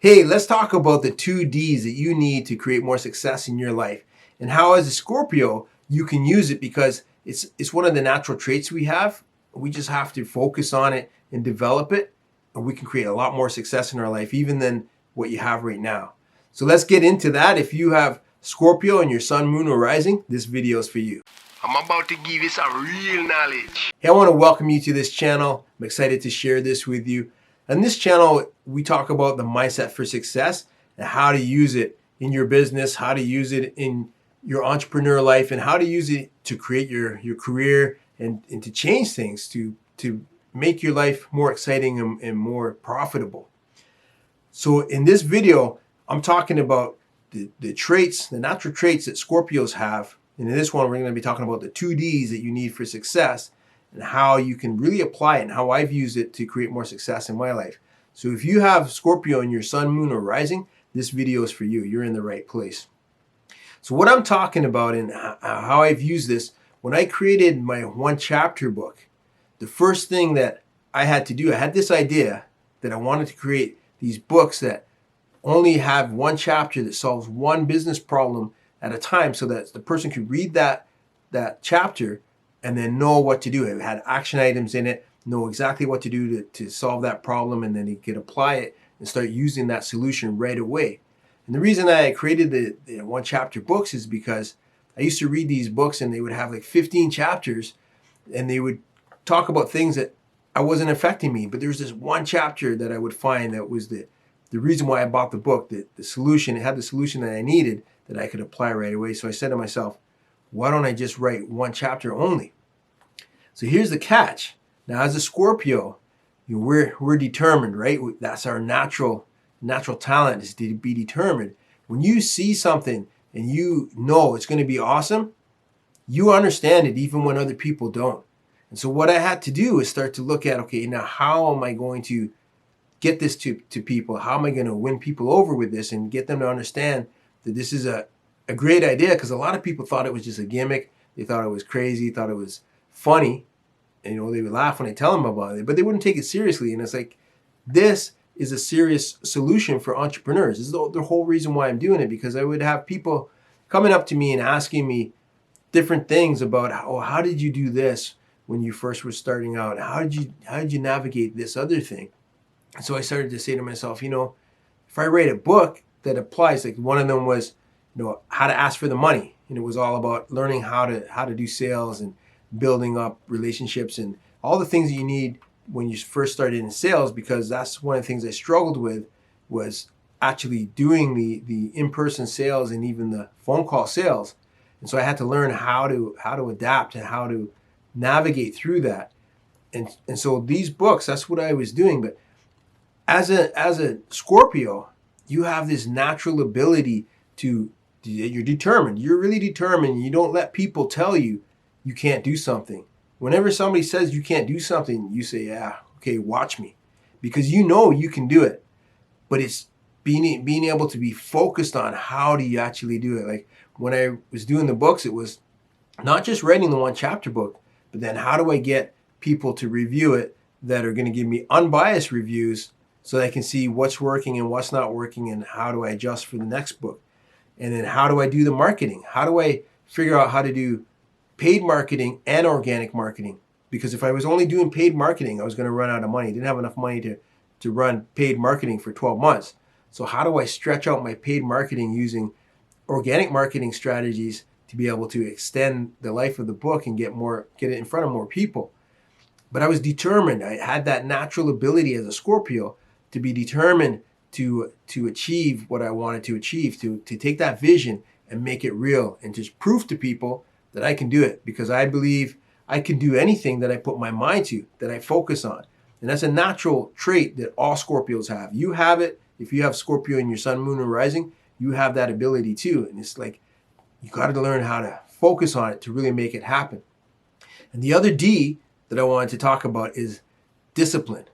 Hey, let's talk about the 2 Ds that you need to create more success in your life and how as a Scorpio you can use it because it's one of the natural traits we have. We just have to focus on it and develop it, and we can create a lot more success in our life even than what you have right now. So let's get into that. If you have Scorpio and your sun, moon, or rising, this video is for you. I'm about to give you some real knowledge. Hey, I want to welcome you to this channel. I'm excited to share this with you. On this channel, we talk about the mindset for success and how to use it in your business, how to use it in your entrepreneur life, and how to use it to create your career and to change things, to make your life more exciting and more profitable. So in this video, I'm talking about the traits, the natural traits that Scorpios have. And in this one, we're going to be talking about the 2 Ds that you need for success and how you can really apply it and how I've used it to create more success in my life. So if you have Scorpio in your sun, moon, or rising, this video is for you. You're in the right place. So what I'm talking about and how I've used this, when I created my 1-chapter book, the first thing that I had to do, I had this idea that I wanted to create these books that only have 1 chapter that solves 1 business problem at a time so that the person could read that chapter and then know what to do. It had action items in it, know exactly what to do to solve that problem, and then he could apply it and start using that solution right away. And the reason that I created the 1-chapter books is because I used to read these books and they would have like 15 chapters and they would talk about things that I wasn't affecting me. But there's this 1 chapter that I would find that was the reason why I bought the book, the solution. It had the solution that I needed that I could apply right away. So I said to myself, why don't I just write 1 chapter only? So here's the catch. Now, as a Scorpio, we're determined, right? That's our natural talent, is to be determined. When you see something and you know it's going to be awesome, you understand it even when other people don't. And so what I had to do is start to look at, okay, now how am I going to get this to people? How am I going to win people over with this and get them to understand that this is a great idea? Because a lot of people thought it was just a gimmick. They thought it was crazy, thought it was funny. And, they would laugh when I tell them about it, but they wouldn't take it seriously. And it's like, this is a serious solution for entrepreneurs. This is the whole reason why I'm doing it, because I would have people coming up to me and asking me different things about, how did you do this when you first were starting out? How did you navigate this other thing? And so I started to say to myself, if I write a book that applies, like one of them was, how to ask for the money. And it was all about learning how to do sales and building up relationships and all the things that you need when you first started in sales, because that's one of the things I struggled with, was actually doing the in-person sales and even the phone call sales. And so I had to learn how to adapt and how to navigate through that. And so these books, that's what I was doing. But as a Scorpio, you have this natural ability you're determined. You're really determined. You don't let people tell you can't do something. Whenever somebody says you can't do something, you say, yeah, okay, watch me. Because you can do it. But it's being able to be focused on how do you actually do it. Like when I was doing the books, it was not just writing the 1-chapter book, but then how do I get people to review it that are going to give me unbiased reviews so that I can see what's working and what's not working and how do I adjust for the next book. And then how do I do the marketing? How do I figure out how to do paid marketing and organic marketing? Because if I was only doing paid marketing, I was going to run out of money. I didn't have enough money to run paid marketing for 12 months. So how do I stretch out my paid marketing using organic marketing strategies to be able to extend the life of the book and get it in front of more people? But I was determined. I had that natural ability as a Scorpio to be determined to achieve what I wanted to achieve, to take that vision and make it real and just prove to people that I can do it, because I believe I can do anything that I put my mind to, that I focus on. And that's a natural trait that all Scorpios have. You have it. If you have Scorpio in your sun, moon, and rising, you have that ability too. And it's like, you got to learn how to focus on it to really make it happen. And the other D that I wanted to talk about is discipline.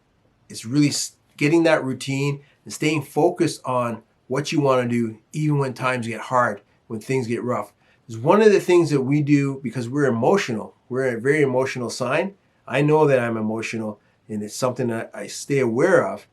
It's really getting that routine and staying focused on what you want to do, even when times get hard, when things get rough. It's one of the things that we do because we're emotional. We're a very emotional sign. I know that I'm emotional, and it's something that I stay aware of.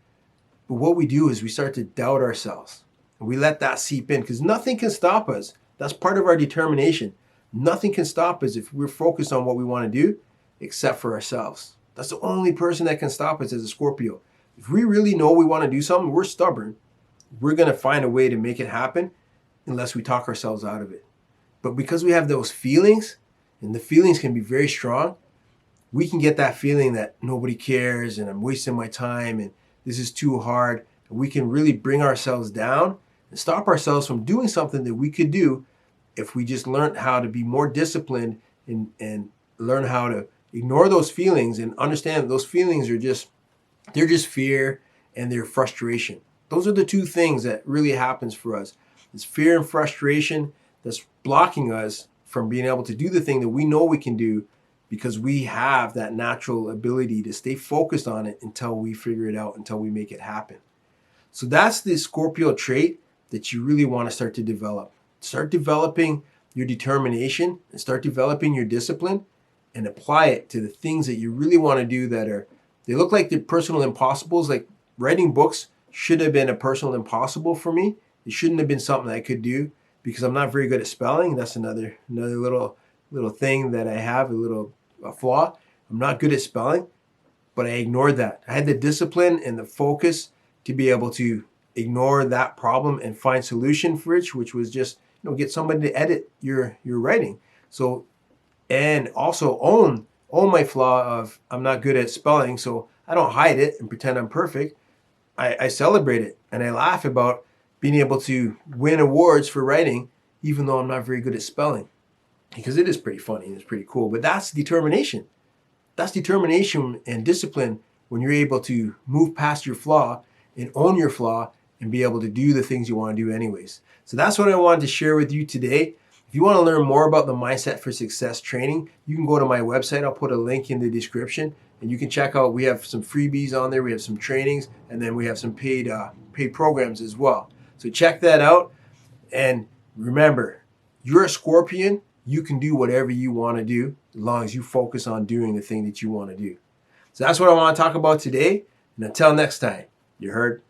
But what we do is we start to doubt ourselves. And we let that seep in because nothing can stop us. That's part of our determination. Nothing can stop us if we're focused on what we want to do except for ourselves. That's the only person that can stop us as a Scorpio. If we really know we want to do something, we're stubborn. We're going to find a way to make it happen unless we talk ourselves out of it. But because we have those feelings, and the feelings can be very strong, we can get that feeling that nobody cares and I'm wasting my time and this is too hard. And we can really bring ourselves down and stop ourselves from doing something that we could do if we just learned how to be more disciplined and learn how to ignore those feelings and understand that those feelings are they're just fear and they're frustration. Those are the two things that really happens for us. It's fear and frustration that's blocking us from being able to do the thing that we know we can do because we have that natural ability to stay focused on it until we figure it out, until we make it happen. So that's the Scorpio trait that you really want to start to develop. Start developing your determination and start developing your discipline and apply it to the things that you really want to do they look like they're personal impossibles. Like writing books should have been a personal impossible for me. It shouldn't have been something I could do because I'm not very good at spelling. That's another little thing that I have, a flaw. I'm not good at spelling, but I ignored that. I had the discipline and the focus to be able to ignore that problem and find solution for it, which was just get somebody to edit your writing. So, and also own my flaw of I'm not good at spelling, so I don't hide it and pretend I'm perfect. I celebrate it and I laugh about being able to win awards for writing, even though I'm not very good at spelling, because it is pretty funny and it's pretty cool. But that's determination. That's determination and discipline when you're able to move past your flaw and own your flaw and be able to do the things you want to do anyways. So that's what I wanted to share with you today. If you want to learn more about the Mindset for Success training, you can go to my website. I'll put a link in the description and you can check out, we have some freebies on there. We have some trainings and then we have some paid programs as well. So check that out. And remember, you're a Scorpion. You can do whatever you want to do as long as you focus on doing the thing that you want to do. So that's what I want to talk about today. And until next time, you heard?